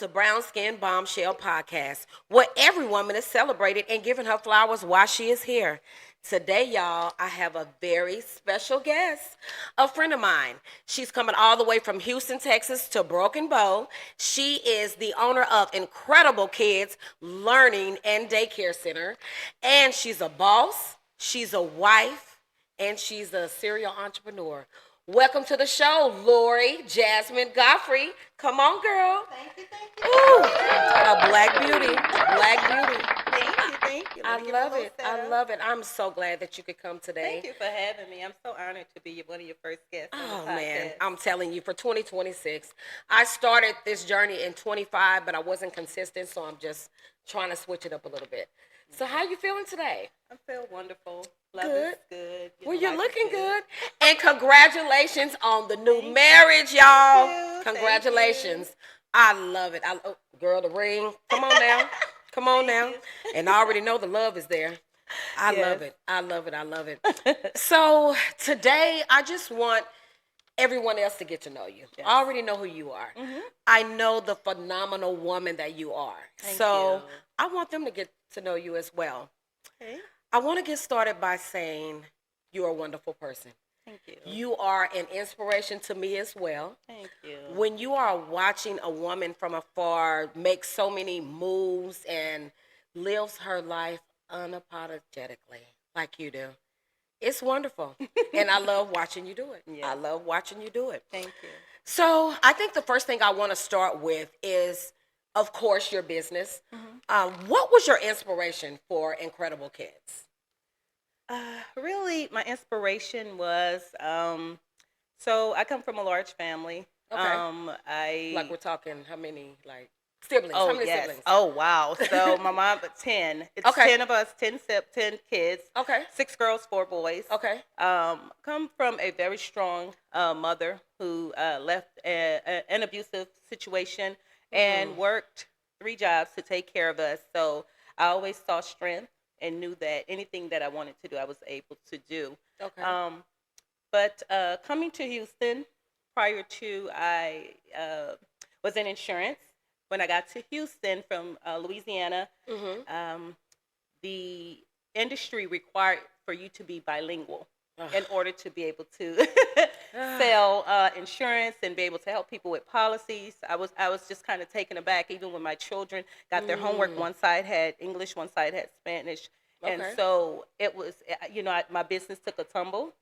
to Brown Skin Bombshell Podcast, where every woman is celebrated and given her flowers while she is here. Today, y'all, I have a very special guest, a friend of mine. She's coming all the way from Houston, Texas to Broken Bow. She is the owner of Incredible Kids Learning and Daycare Center, and she's a boss, she's a wife, and she's a serial entrepreneur. Welcome to the show, Lori Jasmine Godfrey. Come on, girl. Thank you, thank you. Ooh, a black beauty, black beauty. Thank you. I love it. I love it. I'm so glad that you could come today. Thank you for having me. I'm so honored to be one of your first guests. Oh, man, I'm telling you, for 2026, I started this journey in 25, but I wasn't consistent, so I'm just trying to switch it up a little bit. So how you feeling today? I feel wonderful. Love Good. is good. Well, you're looking good. And congratulations on the new marriage, y'all. you. Congratulations. I love it. Girl, the ring. Come on now. Come on now. you. And I already know the love is there. I Yes. love it. I love it. I love it. So today, I just want everyone else to get to know you. Yes. I already know who you are. I know the phenomenal woman that you are. Thank so you. I want them to get to know you as well. Okay. I want to get started by saying you're a wonderful person. Thank you. You are an inspiration to me as well. Thank you. When you are watching a woman from afar make so many moves and lives her life unapologetically like you do, it's wonderful. And I love watching you do it. Yeah. I love watching you do it. Thank you. So I think the first thing I want to start with is, of course, your business. What was your inspiration for Incredible Kids? Really, my inspiration was, so I come from a large family. Okay. Like we're talking how many siblings? Oh, How many yes. siblings? Oh, wow. So my mom, 10. It's Okay. 10 of us, 10 kids. Okay. 6 girls, 4 boys. Okay. Come from a very strong mother who left an abusive situation and worked 3 jobs to take care of us. So I always saw strength and knew that anything that I wanted to do, I was able to do. Okay. But coming to Houston, prior to I was in insurance. When I got to Houston from Louisiana, the industry required for you to be bilingual in order to be able to sell insurance and be able to help people with policies. I was just kind of taken aback, even when my children got their homework. One side had English, one side had Spanish. And Okay. so it was, my business took a tumble.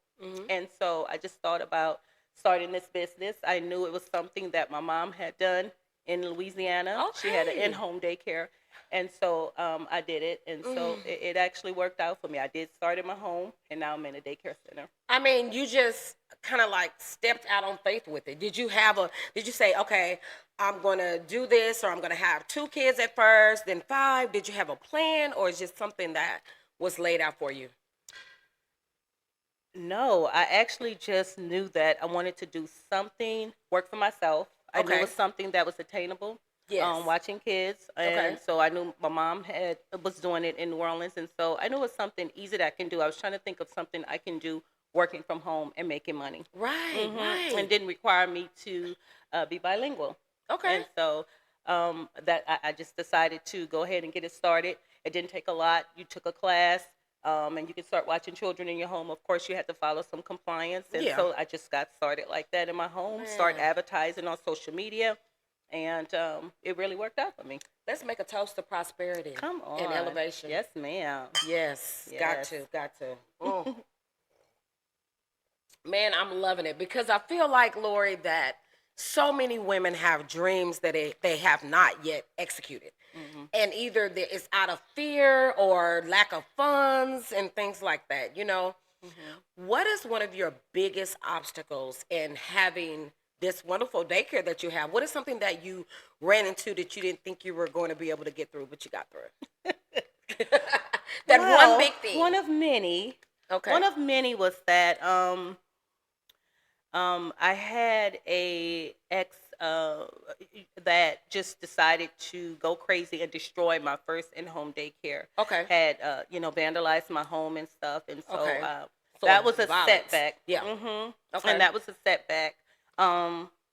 And so I just thought about starting this business. I knew it was something that my mom had done in Louisiana. She had an Okay. in-home daycare. And so I did it. And so it actually worked out for me. I did start in my home, and now I'm in a daycare center. I mean, you just kind of stepped out on faith with it. Did you say, okay, I'm going to do this, or I'm going to have 2 kids at first, then 5? Did you have a plan, or is just something that was laid out for you? No, I actually just knew that I wanted to do something, work for myself. I knew it Okay. was something that was attainable. Yes. Watching kids, and Okay. so I knew my mom was doing it in New Orleans, and so I knew it was something easy that I can do. I was trying to think of something I can do working from home and making money, Right, right. and didn't require me to be bilingual. Okay. And so that I just decided to go ahead and get it started. It didn't take a lot. You took a class, and you can start watching children in your home. Of course, you had to follow some compliance, and Yeah. so I just got started like that in my home. Start Man. advertising on social media. And it really worked out for me. Let's make a toast to prosperity. Come on. And elevation. Yes, ma'am. Yes. Yes. Got to. Mm. Man, I'm loving it because I feel like, Lori, that so many women have dreams that they have not yet executed. And either it's out of fear or lack of funds and things like that, What is one of your biggest obstacles in having this wonderful daycare that you have? What is something that you ran into that you didn't think you were going to be able to get through, but you got through? That one big thing. One of many. Okay. One of many was that I had a ex that just decided to go crazy and destroy my first in-home daycare. Okay. Had vandalized my home and stuff, and so Okay. So that was a violence. setback. Yeah. Okay. And that was a setback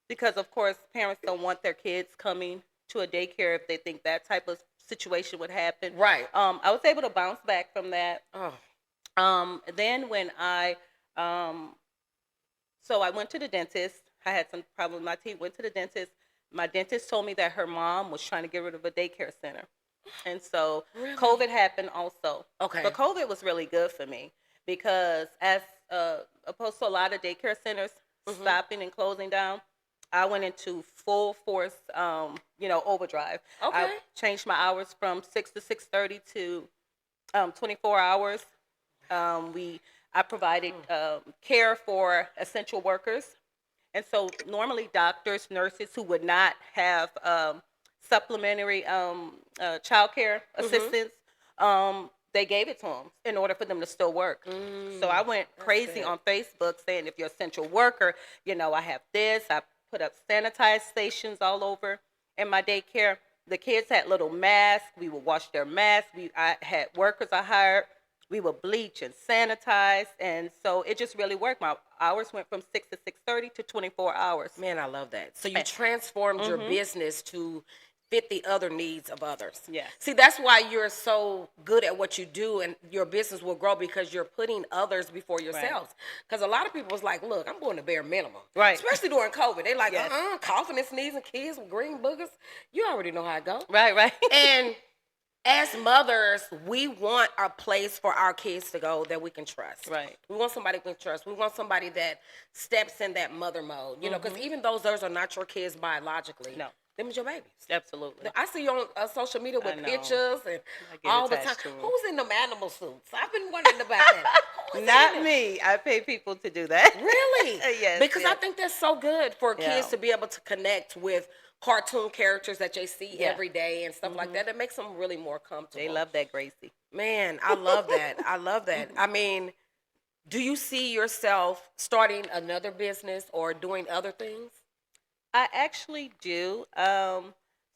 because of course parents don't want their kids coming to a daycare if they think that type of situation would happen. Right. I was able to bounce back from that. Oh. Then when so I went to the dentist. I had some problem with my teeth. Went to the dentist. My dentist told me that her mom was trying to get rid of a daycare center, and so Really? COVID happened also. Okay. But COVID was really good for me because as opposed to a lot of daycare centers stopping and closing down, I went into full force, overdrive. Okay. I changed my hours from 6 to 6:30 to 24 hours. I provided care for essential workers, and so normally doctors, nurses who would not have supplementary child care assistance, they gave it to them in order for them to still work. So I went crazy on Facebook saying, if you're an essential worker, I have this. I put up sanitized stations all over in my daycare. The kids had little masks. We would wash their masks. I had workers I hired. We would bleach and sanitize, and so it just really worked. My hours went from 6 to 6:30 to 24 hours. Man, I love that. So you transformed your business to fit the other needs of others. Yes. See, that's why you're so good at what you do, and your business will grow because you're putting others before yourselves. Because a lot of people was like, look, I'm going to bare minimum. Right. Especially during COVID. They like, Yes. coughing and sneezing, kids with green boogers. You already know how it goes. Right. And as mothers, we want a place for our kids to go that we can trust. Right. We want somebody we can trust. We want somebody that steps in that mother mode. Because even though those are not your kids biologically, No. them is your babies. Absolutely. I see you on social media with know. pictures and I get all the time. attached to 'em. Who's in them animal suits? I've been wondering about that. Who is Not in them? me. I pay people to do that. Really? Yes. Because I yes. think that's so good for kids Yeah. to be able to connect with cartoon characters that they see Yeah. every day and stuff like that. It makes them really more comfortable. They love that Gracie. Man, I love that. I love that. I mean, do you see yourself starting another business or doing other things? I actually do.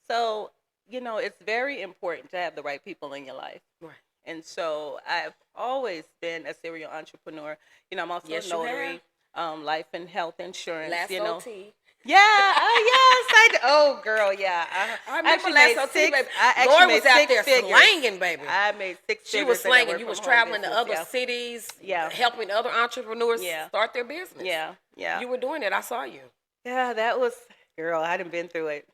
So, it's very important to have the right people in your life. Right. And so I've always been a serial entrepreneur. I'm also Yes, a you notary, life and health insurance. Last OT. Yeah. Yes. Oh, girl. Yeah. I remember actually last made OT, six. baby. I actually Lori made was out six there figures. slanging, baby. I made six She figures. was in that slanging. work You from was home traveling to business. other Yeah. cities, Yeah. helping other entrepreneurs Yeah. start their business. Yeah. You were doing it. I saw you. Yeah, that was, girl, I done been through it.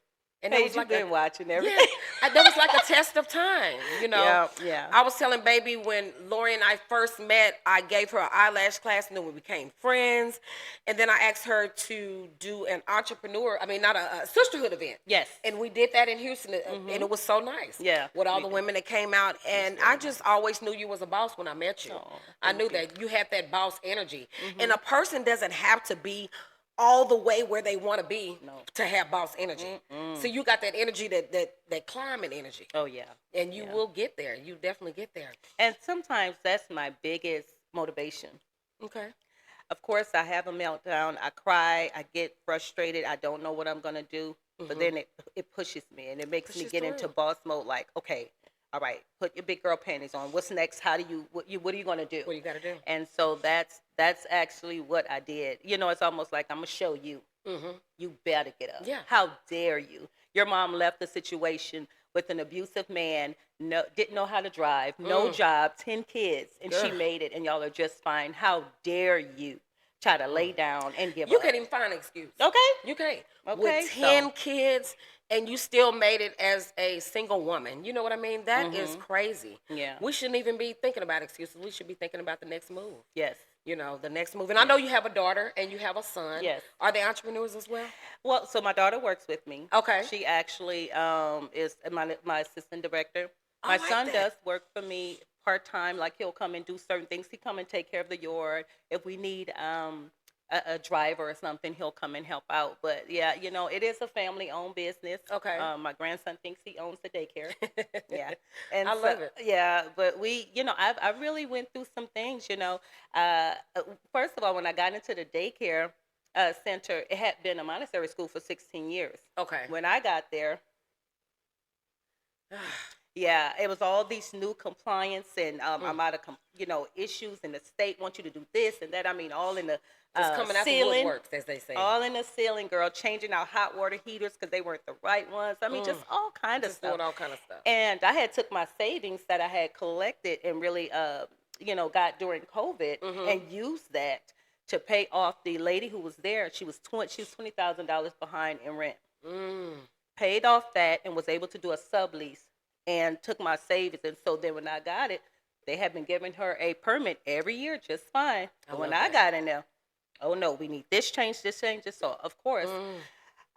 And Hey, it was you like been watching yeah, everything. that was like a test of time, Yeah. I was telling baby when Lori and I first met, I gave her an eyelash class and then we became friends. And then I asked her to do an not a sisterhood event. Yes. And we did that in Houston and it was so nice. Yeah, With all we the did. women that came out. And I just always knew you was a boss when I met you. Oh, I knew that you had that boss energy. And a person doesn't have to be all the way where they want to be to have boss energy. So you got that energy, that climbing energy. Oh, yeah. And you will get there. You definitely get there. And sometimes that's my biggest motivation. Okay. Of course, I have a meltdown. I cry. I get frustrated. I don't know what I'm going to do. But then it pushes me and it makes me get into boss mode like, okay, all right, put your big girl panties on. What's next? What are you going to do? What you got to do? And so that's actually what I did. It's almost like I'm going to show you. You better get up. Yeah. How dare you? Your mom left the situation with an abusive man, didn't know how to drive, no job, 10 kids, and she made it, and y'all are just fine. How dare you try to lay down and give up? You can't even find an excuse. Okay. You can't. Okay, With 10 kids and you still made it as a single woman. You know what I mean? That is crazy. Yeah. We shouldn't even be thinking about excuses. We should be thinking about the next move. Yes. The next move. And I know you have a daughter and you have a son. Yes. Are they entrepreneurs as well? Well, so my daughter works with me. Okay. She actually is my assistant director. I My like son that. does work for me part-time. Like, he'll come and do certain things. He come and take care of the yard. If we need a driver or something, he'll come and help out. But yeah, it is a family-owned business. Okay. My grandson thinks he owns the daycare. Yeah, and I love it. Yeah, but we, I really went through some things. First of all, when I got into the daycare center, it had been a Montessori school for 16 years. Okay. When I got there, Yeah, it was all these new compliance and I'm out of issues, and the state wants you to do this and that. I mean, all in the Just coming out the ceiling, woodworks, as they say. all in the ceiling, girl. Changing out hot water heaters because they weren't the right ones. I mean, just all kind of Just stuff. doing all kind of stuff. And I had took my savings that I had collected and really, got during COVID and used that to pay off the lady who was there. She was $20,000 behind in rent. Paid off that and was able to do a sublease and took my savings. And so then when I got it, they had been giving her a permit every year just fine. But when I got in there, oh no, we need this change, this change. So of course,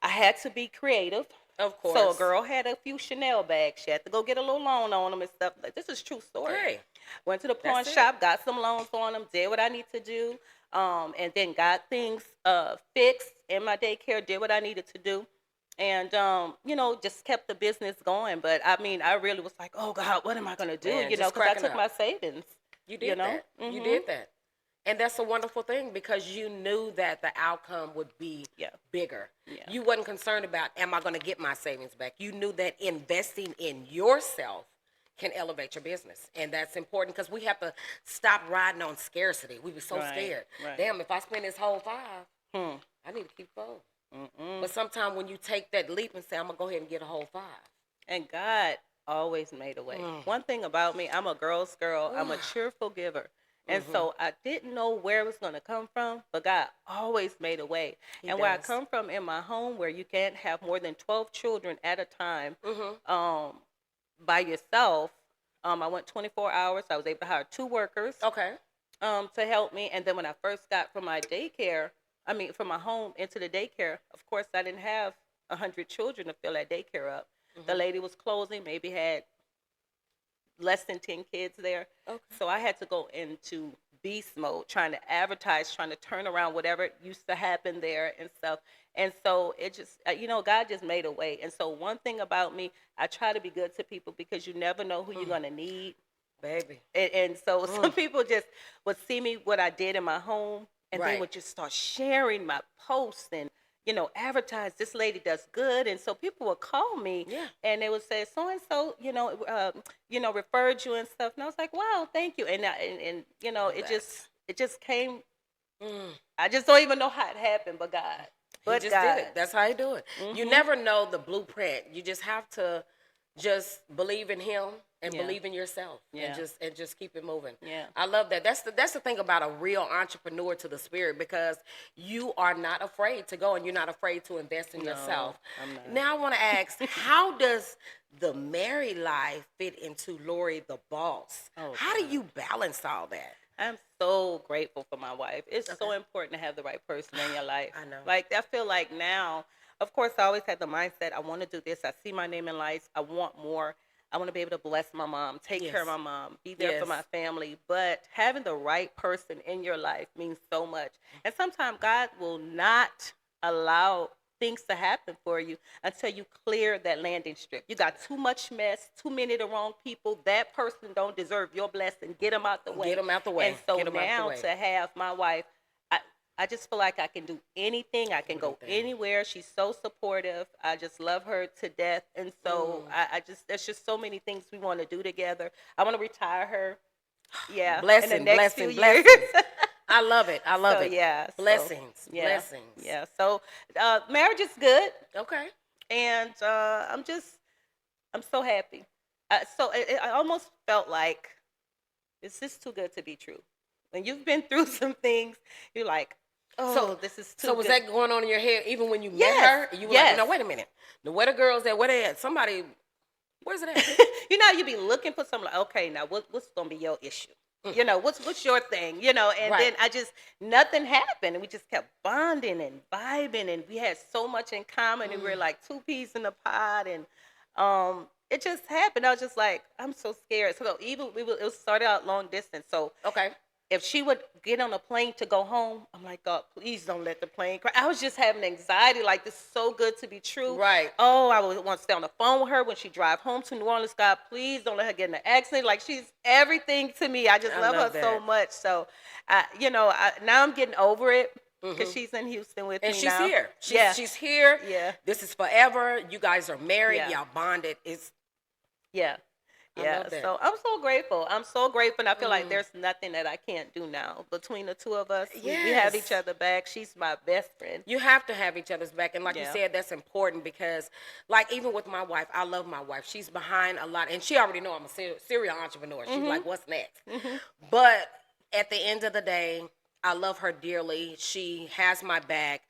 I had to be creative. Of course. So a girl had a few Chanel bags. She had to go get a little loan on them and stuff. Like, this is true story. Hey, went to the pawn shop, got some loans on them, did what I need to do, and then got things fixed in my daycare, did what I needed to do. And, just kept the business going. But, I mean, I really was like, oh, God, what am I going to do? Man, Because I took my savings. You did that. You did that. And that's a wonderful thing because you knew that the outcome would be bigger. Yeah. You wasn't concerned about, am I going to get my savings back? You knew that investing in yourself can elevate your business. And that's important because we have to stop riding on scarcity. We be so scared. Right. Damn, if I spend this whole $5, I need to keep four. But sometimes when you take that leap and say, I'm going to go ahead and get a whole $5. And God always made a way. One thing about me, I'm a girl's girl. I'm a cheerful giver. And so I didn't know where it was going to come from, but God always made a way. Where I come from in my home, where you can't have more than 12 children at a time by yourself, I went 24 hours. I was able to hire 2 workers to help me. And then when I first got from my from my home into the daycare, of course, I didn't have 100 children to fill that daycare up. The lady was closing, maybe had less than 10 kids there. So I had to go into beast mode, trying to advertise, trying to turn around whatever used to happen there and stuff. And so it just, God just made a way. And so one thing about me, I try to be good to people because you never know who you're going to need. Baby. And so some people just would see me, what I did in my home, and they would just start sharing my posts and, advertise, this lady does good. And so people would call me and they would say, so-and-so, referred you and stuff. And I was like, wow, thank you. And it just came. I just don't even know how it happened, but God. But he just did it. That's how you do it. You never know the blueprint. You just have to just believe in him and believe in yourself and just keep it moving. Yeah. I love that. That's the thing about a real entrepreneur to the spirit, because you are not afraid to go and you're not afraid to invest in yourself. I'm not. Now I want to ask, how does the married life fit into Lori the boss? How do you balance all that? I'm so grateful for my wife. It's so important to have the right person in your life. I know. Like, I feel like now, of course, I always had the mindset, I want to do this. I see my name in lights. I want more. I want to be able to bless my mom, take care of my mom, be there for my family. But having the right person in your life means so much. And sometimes God will not allow things to happen for you until you clear that landing strip. You got too much mess, too many of the wrong people. That person don't deserve your blessing. Get them out the way. Get them out the way. And so now to have my wife, I just feel like I can do anything. I can go anywhere. She's so supportive. I just love her to death. And so there's just so many things we want to do together. I want to retire her. Yeah. Blessings. I love it. I love it. Yeah. Blessings. Blessings. Yeah. So marriage is good. Okay. And I'm so happy. I almost felt like, is this too good to be true? When you've been through some things, you're like, this is too good. So was that going on in your head even when you met her? You were like, no, wait a minute. Where the girls at? Where they at? Somebody, where's it at? You be looking for something like, okay, now what's going to be your issue? What's your thing? And then nothing happened. And we just kept bonding and vibing. And we had so much in common. And we were like 2 peas in the pod. And it just happened. I was just like, I'm so scared. So even it started out long distance. So if she would get on a plane to go home, I'm like, God, please don't let the plane crash. I was just having anxiety, like, this is so good to be true. Right. Oh, I would want to stay on the phone with her when she drive home to New Orleans. God, please don't let her get in an accident. Like, she's everything to me. I just love her so much. So, now I'm getting over it because she's in Houston with me now. And she's here. She's here. Yeah. This is forever. You guys are married. Y'all bonded. I Yeah, love that. so I'm so grateful. I'm so grateful. And I feel like there's nothing that I can't do now. Between the two of us, we have each Yes. other back. She's my best friend. You have to have each other's back. And like you Yeah. said, that's important because, like, even with my wife, I love my wife. She's behind a lot. And she already know I'm a serial entrepreneur. She's like, what's next? But at the end of the day, I love her dearly. She has my back,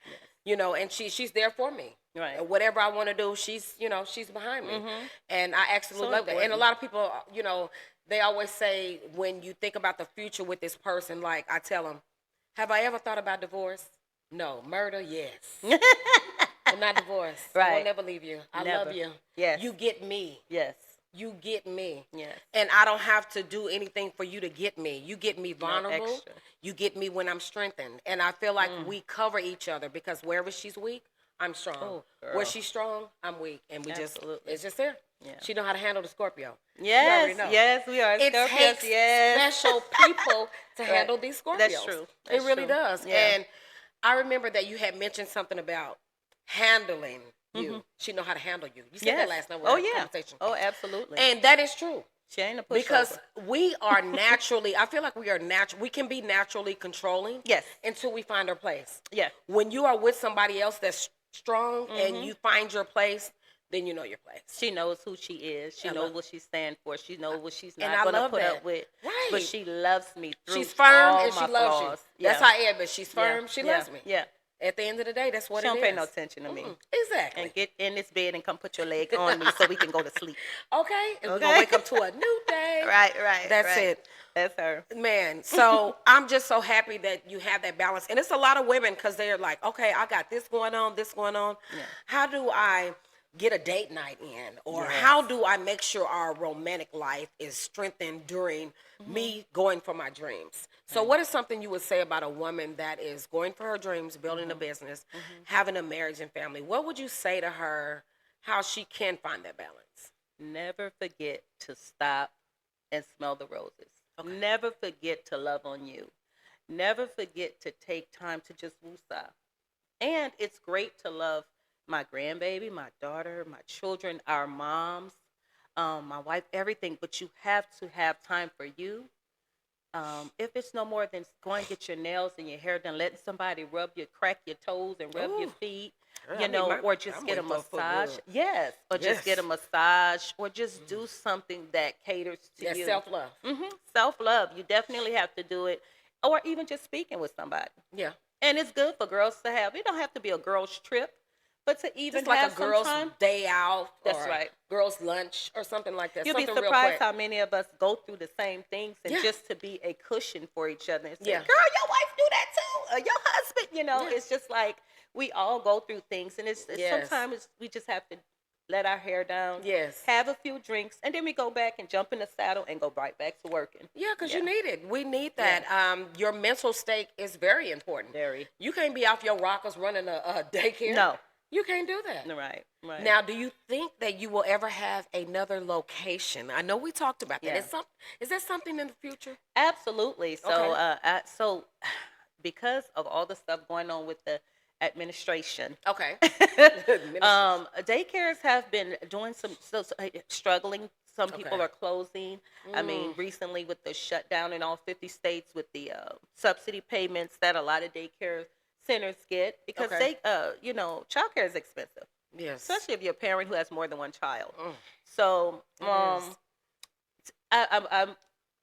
you know, and she's there for me. Right. And whatever I want to do, she's, you know, she's behind me. And I absolutely So love that. And a important. lot of people, you know, they always say when you think about the future with this person, like I tell them, have I ever thought about divorce? No. Murder? Yes. But not divorce. I will Right. never leave you. I Never. love you. Yes. You get me. Yes. You get me. Yes. And I don't have to do anything for you to get me. You get me vulnerable. extra. You get me when I'm strengthened. And I feel like we cover each other because wherever she's weak, I'm strong. Oh, girl. Where she's strong, I'm weak. And we Absolutely. it's just there. Yeah. She know how to handle the Scorpio. Yes. know. Yes, we are. It Scorpios. takes Yes. special people to handle these Scorpios. That's true. It That's really true. does. Yeah. And I remember that you had mentioned something about handling you. She know how to handle you. You said that last night. Oh, With yeah. Conversation. Oh, absolutely. And that is true. She ain't a pushover. Because we are naturally, I feel like we are natural. We can be naturally controlling. Yes. Until we find our place. Yeah. When you are with somebody else that's strong and you find your place, then you know your place. She knows who she is. She knows what she stands for. She knows what she's And not I going to love put that. up with. Right. But she loves me through She's firm all and she my loves flaws. you. That's how Ed, but she's firm. Yeah. She Yeah. loves me. Yeah. At the end of the day, that's what She it don't is. pay no attention to me. Exactly. And get in this bed and come put your leg on me so we can go to sleep. Okay. And we're going to wake up to a new day. Right. That's it. That's her. Man, so I'm just so happy that you have that balance. And it's a lot of women because they're like, okay, I got this going on. Yeah. How do I get a date night in? Or how do I make sure our romantic life is strengthened during me going for my dreams? So what is something you would say about a woman that is going for her dreams, building a business, having a marriage and family? What would you say to her how she can find that balance? Never forget to stop and smell the roses. Never forget to love on you. Never forget to take time to just woosah. And it's great to love my grandbaby, my daughter, my children, our moms, my wife, everything. But you have to have time for you. If it's no more than going to get your nails and your hair done, letting somebody crack your toes and rub your feet, or just get a massage. Yes, or just get a massage, or just do something that caters to you. Self-love. Self-love. You definitely have to do it, or even just speaking with somebody. Yeah. And it's good for girls to have. It don't have to be a girls' trip, but to even Just like have a girls' some time. day out. That's or right. Girls' lunch or something like that. You'll be Something real surprised quick. how many of us go through the same things, and Yeah. just to be a cushion for each other and say, Yeah. girl, your wife do that too, or your husband, it's just like we all go through things, and it's Yes. sometimes we just have to let our hair down, Yes. have a few drinks, and then we go back and jump in the saddle and go right back to working. Yeah, because you need it. We need that. Your mental state is very important. Very. You can't be off your rockers running a daycare. No. You can't do that. Right. Now, do you think that you will ever have another location? I know we talked about that. Yeah. Is that something in the future? Absolutely. So, Okay. so because of all the stuff going on with the administration, Okay. daycares have been doing struggling. Some people Okay. are closing. I mean, recently with the shutdown in all 50 states with the subsidy payments that a lot of daycare centers get, because Okay. childcare is expensive, Yes. especially if you're a parent who has more than one child. Mm. So, It is. I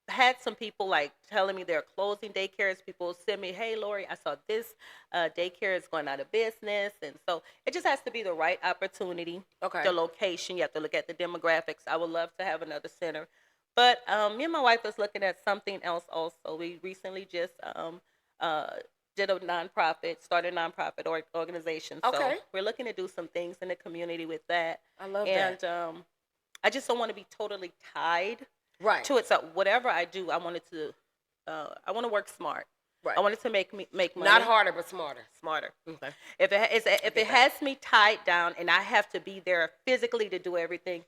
had some people like telling me they're closing daycares. People send me, hey, Lori, I saw this daycare is going out of business. And so it just has to be the right opportunity, Okay. the location. You have to look at the demographics. I would love to have another center. But me and my wife was looking at something else also. We recently just did a nonprofit, started a nonprofit organization. So Okay. we're looking to do some things in the community with that. I love And that. I just don't want to be totally tied Right. to it. So whatever I do, I want to work smart. Right. I want it to make money. Not harder, but smarter. Smarter. Okay. If it has me tied down and I have to be there physically to do everything,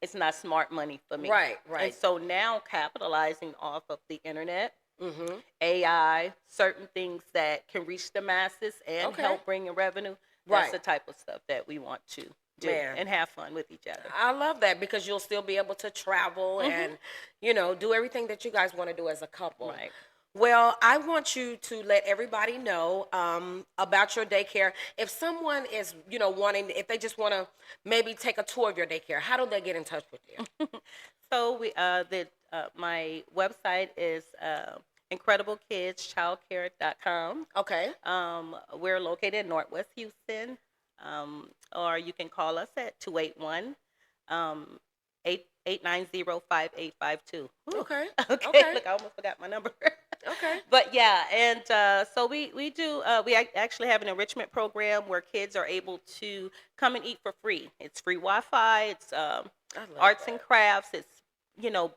it's not smart money for me. Right. And so now capitalizing off of the internet, Mm-hmm. AI, certain things that can reach the masses and Okay. help bring in revenue. That's the type of stuff that we want to do Man. and have fun with each other. I love that because you'll still be able to travel and, do everything that you guys want to do as a couple. Right. Well, I want you to let everybody know about your daycare. If someone is, if they just want to maybe take a tour of your daycare, how do they get in touch with you? So my website is incredibleKidsChildcare.com. Okay. We're located in Northwest Houston, or you can call us at 281 890-5852. Okay. Okay. Okay. Look, I almost forgot my number. Okay. But yeah, and so we do actually have an enrichment program where kids are able to come and eat for free. It's free Wi-Fi. It's I love arts that. and crafts. It's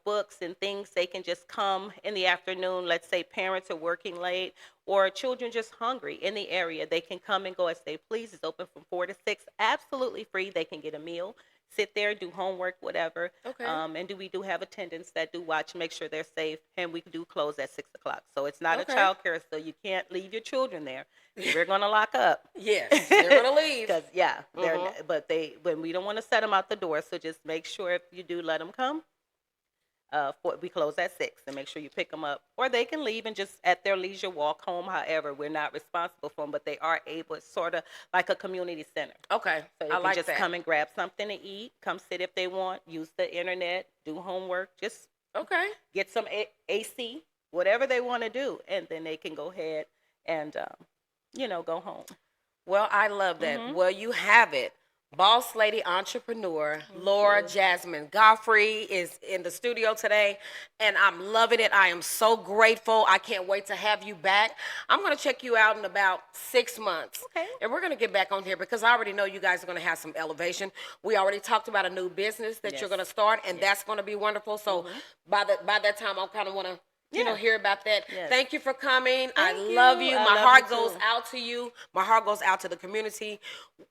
books and things. They can just come in the afternoon. Let's say parents are working late or children just hungry in the area. They can come and go as they please. It's open from 4 to 6, absolutely free. They can get a meal, sit there, do homework, whatever. Okay. And we do have attendants that do watch, make sure they're safe, and we do close at 6 o'clock. So it's not Okay. a child care, so you can't leave your children there. We're gonna lock up. Yes, they're gonna leave. Because but we don't want to set them out the door. So just make sure if you do let them come. We close at 6, and make sure you pick them up, or they can leave and just at their leisure walk home. However, we're not responsible for them, but they are able. It's sort of like a community center. Okay. So they I can like just that. come and grab something to eat, come sit if they want, use the internet, do homework, just Okay. get some AC, whatever they want to do, and then they can go ahead and go home. Well, I love that. Well, you have it. Boss lady entrepreneur Lori Jasmine Godfrey is in the studio today, and I'm loving it. I am so grateful. I can't wait to have you back. I'm going to check you out in about 6 months. Okay. And we're going to get back on here because I already know you guys are going to have some elevation. We already talked about a new business that you're Yes. going to start, and that's going to be wonderful. So by that time, I'll kind of want to hear about that. Yes. Thank you for coming. I Thank love you. you. I My love heart you goes too. out to you. My heart goes out to the community.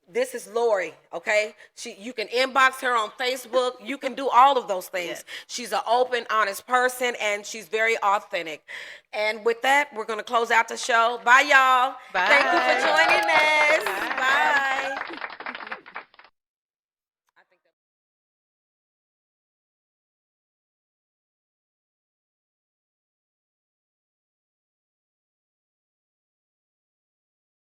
This is Lori, okay? You can inbox her on Facebook. You can do all of those things. Yes. She's an open, honest person, and she's very authentic. And with that, we're going to close out the show. Bye, y'all. Bye. Thank you for joining us. Bye. Bye.